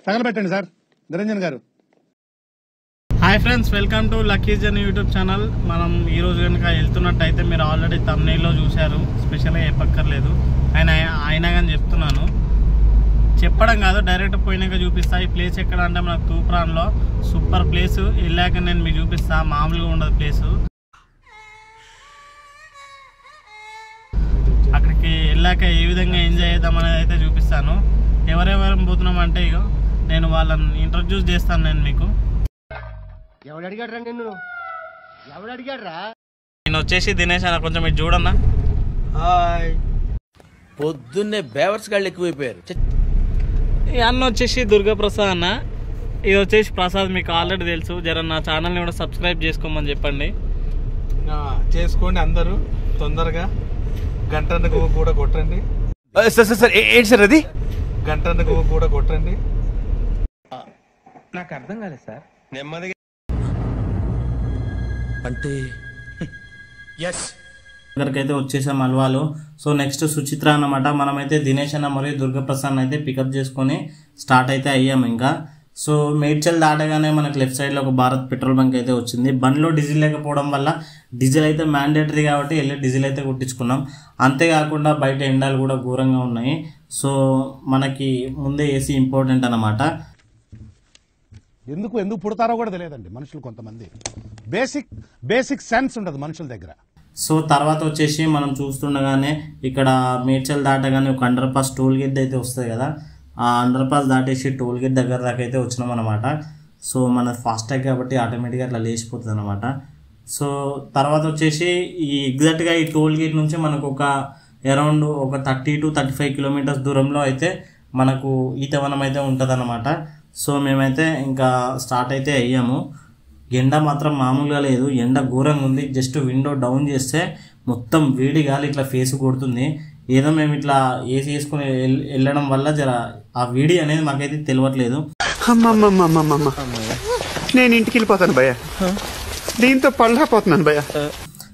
తగలబెట్టండి sir Niranjan గారు. Hi friends, welcome to lucky journey YouTube channel. మనం ఈరోజు కనుక వెళ్తున్నట్టయితే మీరు ఆల్రెడీ థంబ్నెయిల్లో చూశారు, స్పెషల్గా చెప్పక్కర్లేదు. అయినా కానీ చెప్తున్నాను, చెప్పడం కాదు డైరెక్ట్ పోయినాక చూపిస్తా. ఈ ప్లేస్ ఎక్కడ అంటే మనకు తూప్రాన్లో సూపర్ ప్లేస్. వెళ్ళాక నేను మీకు చూపిస్తా, మామూలుగా ఉండదు ప్లేసు. అక్కడికి వెళ్ళాక ఏ విధంగా ఎంజాయ్ చేద్దాం అనేది అయితే చూపిస్తాను. ఎవరెవరం పోతున్నామంటే ఇగో నేను వాళ్ళని ఇంట్రడ్యూస్ చేస్తాను. నేను మీకు నేను వచ్చేసి దినేష్ అన్న, కొంచెం మీరు చూడన్నా. హాయ్. పొద్దున్నే బేవర్స్ గాళ్ళు ఎక్కువైపోయారు. ఈ అన్న వచ్చేసి దుర్గాప్రసాద్ అన్న, ఇది వచ్చేసి ప్రసాద్. మీకు ఆల్రెడీ తెలుసు. జర నా ఛానల్ని కూడా సబ్స్క్రైబ్ చేసుకోమని చెప్పండి. చేసుకోండి అందరూ తొందరగా. గంటన్న గువ్వ కూడా కొట్టండి. సార్ ఏంటి సార్ అది? గంటన్న గువ్వ కూడా కొట్టండి. నాకు అర్థం కాలేదు సార్. నెమ్మదిగా అంటే దగ్గరకైతే వచ్చేసాం అల్వాలో. సో నెక్స్ట్ సుచిత్ర అన్నమాట. మనమైతే దినేష్ అన్న మరియు దుర్గాప్రసాద్ అయితే పికప్ చేసుకొని స్టార్ట్ అయితే అయ్యాము. ఇంకా సో మేడ్చల్ దాటగానే మనకు లెఫ్ట్ సైడ్లో ఒక భారత్ పెట్రోల్ బంక్ అయితే వచ్చింది. బండ్లో డీజిల్ లేకపోవడం వల్ల డీజిల్ అయితే మ్యాండేటరీ కాబట్టి వెళ్ళి డీజిల్ అయితే కొట్టించుకున్నాం. అంతేకాకుండా బయట ఎండలు కూడా ఘోరంగా ఉన్నాయి. సో మనకి ముందే ఏసీ ఇంపార్టెంట్ అన్నమాట. ఎందుకు పుడతారో కూడా తెలియదండి మనుషులు. కొంతమంది బేసిక్ సెన్స్ ఉండదు మనుషుల దగ్గర. సో తర్వాత వచ్చేసి మనం చూస్తుండగానే ఇక్కడ మేడ్చల్ దాటగానే ఒక అండర్ పాస్ టోల్ గేట్ అయితే వస్తుంది కదా, ఆ అండర్ పాస్ దాటేసి టోల్ గేట్ దగ్గర దాకా అయితే వచ్చినాం అనమాట. సో మన ఫాస్టాగ్ కాబట్టి ఆటోమేటిక్గా అట్లా లేచిపోతుంది అనమాట. సో తర్వాత వచ్చేసి ఈ ఎగ్జాక్ట్గా ఈ టోల్ గేట్ నుంచి మనకు ఒక అరౌండ్ ఒక 30 to 35 కిలోమీటర్స్ దూరంలో అయితే మనకు ఈతవనం అయితే ఉంటుంది అనమాట. సో మేమైతే ఇంకా స్టార్ట్ అయితే అయ్యాము. ఎండ మాత్రం మామూలుగా లేదు, ఎండ ఘోరంగా ఉంది. జస్ట్ విండో డౌన్ చేస్తే మొత్తం వేడి గాలి ఇట్లా ఫేస్ కొడుతుంది. ఏదో మేము ఇట్లా ఏసీ వేసుకుని వెళ్ళడం వల్ల జర ఆ వేడి అనేది మాకైతే తెలియట్లేదు. నేను ఇంటికి వెళ్ళిపోతాను భయ్య, దీంతో పళ్ళపోతున్నాను భయ్య.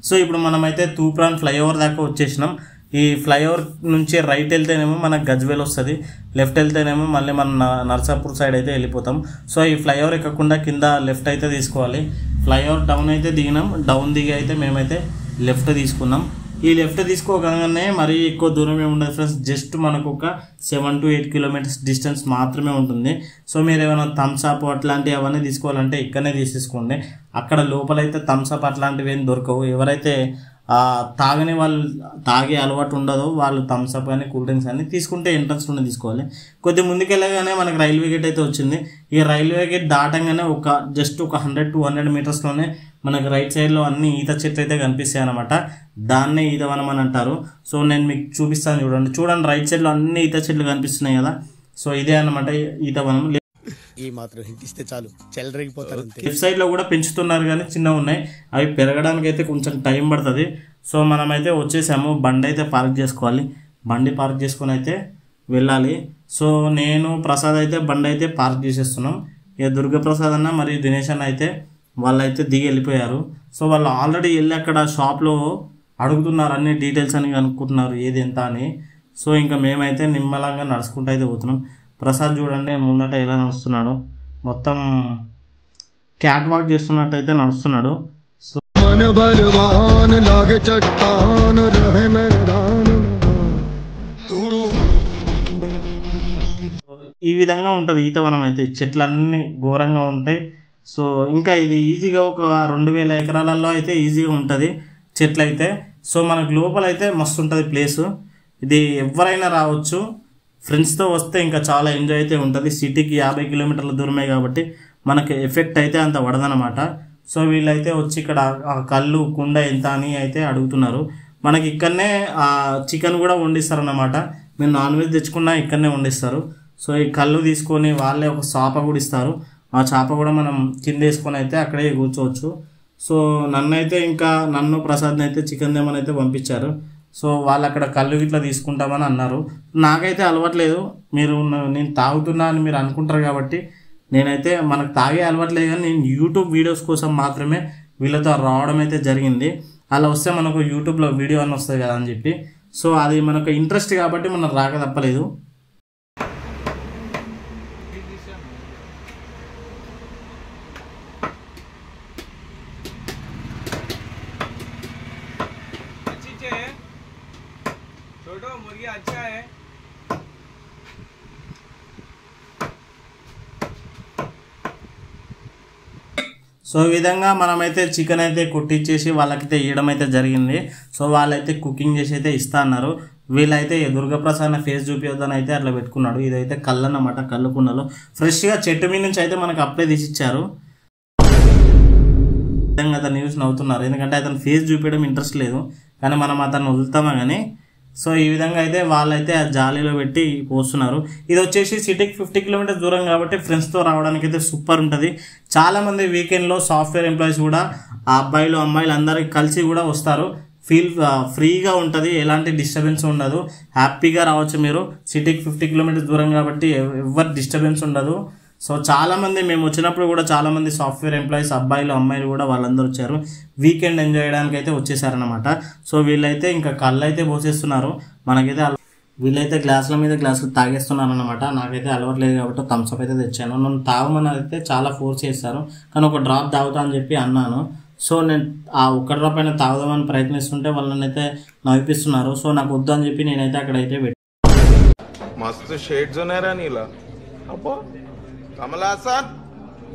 సో ఇప్పుడు మనమైతే తూప్రాన్ ఫ్లైఓవర్ దాకా వచ్చేసినాం. ఈ ఫ్లైఓవర్ నుంచి రైట్ వెళ్తేనేమో మనకు గజ్వేల్ వస్తుంది, లెఫ్ట్ వెళ్తేనేమో మళ్ళీ మన నర్సాపూర్ సైడ్ అయితే వెళ్ళిపోతాం. సో ఈ ఫ్లైఓవర్ ఎక్కకుండా కింద లెఫ్ట్ అయితే తీసుకోవాలి. ఫ్లైఓవర్ డౌన్ అయితే దిగినాం. డౌన్ దిగి అయితే మేమైతే లెఫ్ట్ తీసుకున్నాం. ఈ లెఫ్ట్ తీసుకోగానే మరీ ఎక్కువ దూరం ఏమి ఉండదు ఫ్రెండ్స్. జస్ట్ మనకు ఒక 7 to 8 కిలోమీటర్స్ డిస్టెన్స్ మాత్రమే ఉంటుంది. సో మీరు ఏమైనా థమ్స్అప్ అట్లాంటివి అవన్నీ తీసుకోవాలంటే ఇక్కడనే తీసేసుకోండి. అక్కడ లోపలైతే థమ్స్అప్ అట్లాంటివి ఏం దొరకవు. ఎవరైతే తాగని వాళ్ళు, తాగే అలవాటు ఉండదో వాళ్ళు థమ్స్అప్ కానీ కూల్ డ్రింక్స్ అన్నీ తీసుకుంటే ఎంట్రన్స్లోనే తీసుకోవాలి. కొద్ది ముందుకెళ్ళగానే మనకు రైల్వే గేట్ అయితే వచ్చింది. ఈ రైల్వే గేట్ దాటంగానే జస్ట్ ఒక 100-200 మీటర్స్లోనే మనకు రైట్ సైడ్లో అన్ని ఈత చెట్లు అయితే కనిపిస్తాయి అనమాట. దాన్నే ఈతవనం అని అంటారు. సో నేను మీకు చూపిస్తాను, చూడండి రైట్ సైడ్లో అన్ని ఈత చెట్లు కనిపిస్తున్నాయి కదా. సో ఇదే అనమాట ఈతవనం. ఈ మాత్రం హింటిస్తే చాలు చెలరేగిపోతారు. లెఫ్ట్ సైడ్ లో కూడా పెంచుతున్నారు కానీ చిన్నగా ఉన్నాయి, అవి పెరగడానికి అయితే కొంచెం టైం పడుతుంది. సో మనమైతే వచ్చేసాము. బండి అయితే పార్క్ చేసుకోవాలి. బండి పార్క్ చేసుకొని అయితే వెళ్ళాలి. సో నేను ప్రసాద్ అయితే బండి అయితే పార్క్ చేసేస్తున్నాం. ఇక దుర్గాప్రసాద్ అన్న మరియు దినేష్ అన్న అయితే వాళ్ళైతే దిగి వెళ్ళిపోయారు. సో వాళ్ళు ఆల్రెడీ వెళ్ళి అక్కడ షాప్లో అడుగుతున్నారు, అన్ని డీటెయిల్స్ అని కనుక్కుంటున్నారు ఏది ఎంత అని. సో ఇంకా మేమైతే నిమ్మలంగా నడుచుకుంటూ అయితే పోతున్నాం. ప్రసాద్ చూడండి ముందట ఎలా నడుస్తున్నాడు, మొత్తం క్యాట్ వాక్ చేస్తున్నట్టు అయితే నడుస్తున్నాడు. సో ఈ విధంగా ఉంటుంది ఈతవనం అయితే. చెట్లన్నీ ఘోరంగా ఉంటాయి. సో ఇంకా ఇది ఈజీగా ఒక 2000 ఎకరాలలో అయితే ఈజీగా ఉంటుంది చెట్లు అయితే. సో మనకు లోపల అయితే మస్తు ఉంటుంది ప్లేసు. ఇది ఎవరైనా రావచ్చు. ఫ్రెండ్స్తో వస్తే ఇంకా చాలా ఎంజాయ్ అయితే ఉంటుంది. సిటీకి 50 కిలోమీటర్ల దూరమే కాబట్టి మనకి ఎఫెక్ట్ అయితే అంత పడదనమాట. సో వీళ్ళైతే వచ్చి ఇక్కడ కళ్ళు కుండ ఎంత అని అయితే అడుగుతున్నారు. మనకి ఇక్కడనే చికెన్ కూడా వండిస్తారన్నమాట. మీరు నాన్ వెజ్ తెచ్చుకున్నా ఇక్కడనే వండిస్తారు. సో ఈ కళ్ళు తీసుకొని వాళ్ళే ఒక చాప కూడా ఇస్తారు. ఆ చాప కూడా మనం కింద వేసుకొని అయితే అక్కడే కూర్చోవచ్చు. సో నన్ను ప్రసాద్ని అయితే చికెన్ దేమని అయితే పంపించారు. సో వాళ్ళు అక్కడ కళ్ళు గిట్లా తీసుకుంటామని అన్నారు. నాకైతే అలవాట్లేదు. నేను తాగుతున్నా అని మీరు అనుకుంటారు కాబట్టి నేనైతే మనకు తాగే అలవాట్లేదు, కానీ నేను యూట్యూబ్ వీడియోస్ కోసం మాత్రమే వీళ్ళతో రావడం అయితే జరిగింది. అలా వస్తే మనకు యూట్యూబ్లో వీడియో అని వస్తుంది కదా అని చెప్పి. సో అది మనకు ఇంట్రెస్ట్ కాబట్టి మనం రాక తప్పలేదు. छोटो मुर्गी अच्छा है। సో ఈ విధంగా మనమైతే చికెన్ అయితే కొట్టించేసి వాళ్ళకైతే ఇవ్వడం అయితే జరిగింది. సో వాళ్ళైతే కుకింగ్ చేసి అయితే ఇస్తా అన్నారు. వీళ్ళైతే దుర్గాప్రసాద్ ఫేస్ చూపించొద్దని అయితే అట్లా పెట్టుకున్నాడు. ఇదైతే కళ్ళు అన్నమాట, కళ్ళు కుండలు ఫ్రెష్గా చెట్టు మీద నుంచి అయితే మనకు అప్పుడే తీసిచ్చారు. విధంగా అతను న్యూస్ నవ్వుతున్నారు, ఎందుకంటే అతను ఫేస్ చూపించడం ఇంట్రెస్ట్ లేదు, కానీ మనం అతను వదులుతామా కానీ. సో ఈ విధంగా అయితే వాళ్ళైతే ఆ జాలీలో పెట్టి పోస్తున్నారు. ఇది వచ్చేసి సిటీకి 50 కిలోమీటర్స్ దూరం కాబట్టి ఫ్రెండ్స్తో రావడానికి అయితే సూపర్ ఉంటుంది. చాలామంది వీకెండ్లో సాఫ్ట్వేర్ ఎంప్లాయీస్ కూడా ఆ అబ్బాయిలు అమ్మాయిలు అందరికి కలిసి కూడా వస్తారు. ఫ్రీగా ఉంటుంది, ఎలాంటి డిస్టర్బెన్స్ ఉండదు, హ్యాపీగా రావచ్చు మీరు. సిటీకి 50 కిలోమీటర్స్ దూరం కాబట్టి ఎవరి డిస్టర్బెన్స్ ఉండదు. సో చాలామంది మేము వచ్చినప్పుడు కూడా చాలామంది సాఫ్ట్వేర్ ఎంప్లాయీస్ అబ్బాయిలు అమ్మాయిలు కూడా వాళ్ళందరూ వచ్చారు. వీకెండ్ ఎంజాయ్ చేయడానికి అయితే వచ్చేసారనమాట. సో వీళ్ళైతే ఇంకా కళ్ళు అయితే పోసేస్తున్నారు. మనకైతే వీళ్ళైతే గ్లాసుల మీద గ్లాసులు తాగేస్తున్నారు అనమాట. నాకైతే అలవాటు లేదు కాబట్టి థమ్స్అప్ అయితే తెచ్చాను. నన్ను తాగమని అయితే చాలా ఫోర్స్ చేస్తారు, కానీ ఒక డ్రాప్ తాగుతా అని చెప్పి అన్నాను. సో నేను ఆ ఒక్క డ్రాప్ అయినా తాగుదామని ప్రయత్నిస్తుంటే వాళ్ళని అయితే నవ్విపిస్తున్నారు. సో నాకు వద్దు అని చెప్పి నేనైతే అక్కడైతే మస్తు షేడ్స్ ఉన్నారా నీలా అబ్బో కమలాసన్.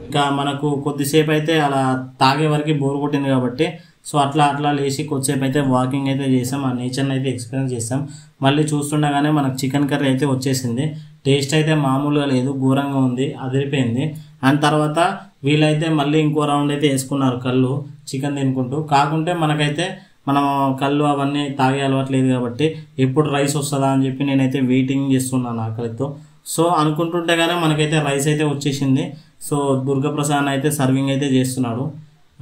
ఇంకా మనకు కొద్దిసేపు అయితే అలా తాగే వరకు బోర్ కొట్టింది కాబట్టి సో అట్లా లేచి కొద్దిసేపు అయితే వాకింగ్ అయితే చేసాం, ఆ నేచర్ని అయితే ఎక్స్పీరియన్స్ చేసాం. మళ్ళీ చూస్తుండగానే మనకు చికెన్ కర్రీ అయితే వచ్చేసింది. టేస్ట్ అయితే మామూలుగా లేదు, ఘోరంగా ఉంది, అదిరిపోయింది. అండ్ తర్వాత వీళ్ళైతే మళ్ళీ ఇంకో రౌండ్ అయితే వేసుకున్నారు కళ్ళు చికెన్ తినుకుంటూ. కాకుంటే మనకైతే మనం కళ్ళు అవన్నీ తాగే అలవాట్లేదు కాబట్టి ఎప్పుడు రైస్ వస్తుందా అని చెప్పి నేనైతే వెయిటింగ్ చేస్తున్నాను ఆకలితో. సో అనుకుంటుంటేగానే మనకైతే రైస్ అయితే వచ్చేసింది. సో దుర్గాప్రసాద్ అయితే సర్వింగ్ అయితే చేస్తున్నాడు.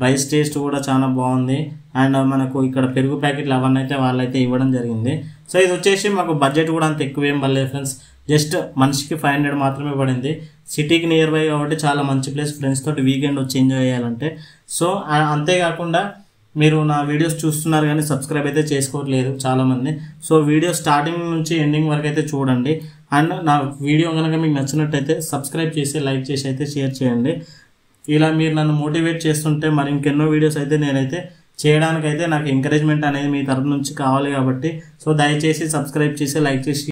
రైస్ టేస్ట్ కూడా చాలా బాగుంది. అండ్ మనకు ఇక్కడ పెరుగు ప్యాకెట్లు అవన్నీ అయితే వాళ్ళైతే ఇవ్వడం జరిగింది. సో ఇది వచ్చేసి మాకు బడ్జెట్ కూడా అంత ఎక్కువ ఏం పడలేదు ఫ్రెండ్స్, జస్ట్ మనిషికి 500 మాత్రమే పడింది. సిటీకి నియర్ బై కాబట్టి చాలా మంచి ప్లేస్, ఫ్రెండ్స్ తోటి వీకెండ్ వచ్చి ఎంజాయ్ చేయాలంటే. సో అంతేకాకుండా మీరు నా వీడియోస్ చూస్తున్నారు కానీ సబ్స్క్రైబ్ అయితే చేసుకోవట్లేదు చాలామంది. సో వీడియో స్టార్టింగ్ నుంచి ఎండింగ్ వరకు అయితే చూడండి. అండ్ నా వీడియో కనుక మీకు నచ్చినట్టయితే సబ్స్క్రైబ్ చేసి లైక్ చేసి అయితే షేర్ చేయండి. ఇలా మీరు నన్ను మోటివేట్ చేస్తుంటే మరి ఇంకెన్నో వీడియోస్ అయితే నేనైతే చేయడానికైతే నాకు ఎంకరేజ్మెంట్ అనేది మీ తరఫు నుంచి కావాలి కాబట్టి సో దయచేసి సబ్స్క్రైబ్ చేసి లైక్ చేసి